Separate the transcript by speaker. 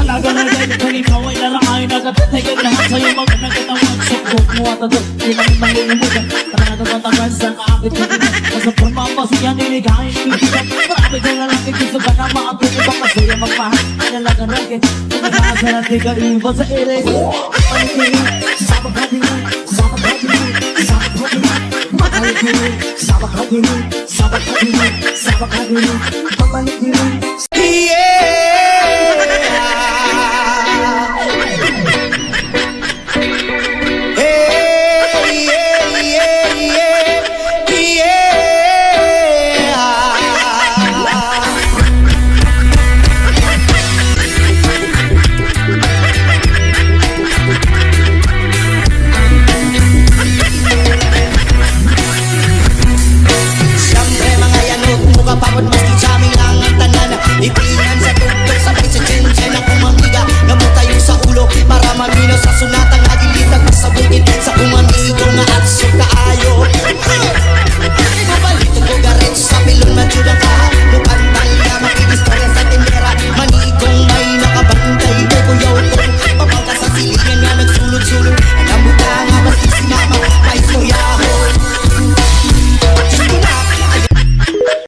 Speaker 1: Talaga na ganyan kung ikaw ay laraay nagatatigil lahat sa'yo mga nagkatawag Sukot mo at ito, di namin malilimutan Talaga na tagal sa kaakit ko din Kasi pumapasiyan, niligahin, pipitan Marami kong lalaki gusto ka na maapin Iba kasi yung magmahal, talaga na ganyan Kung nag-aasa na di ka iba sa ere Panikirin, sabag hatirin, sabag hatirin, sabag hatirin Panikirin, sabag hatirin, sabag hatirin, sabag hatirin Panikirin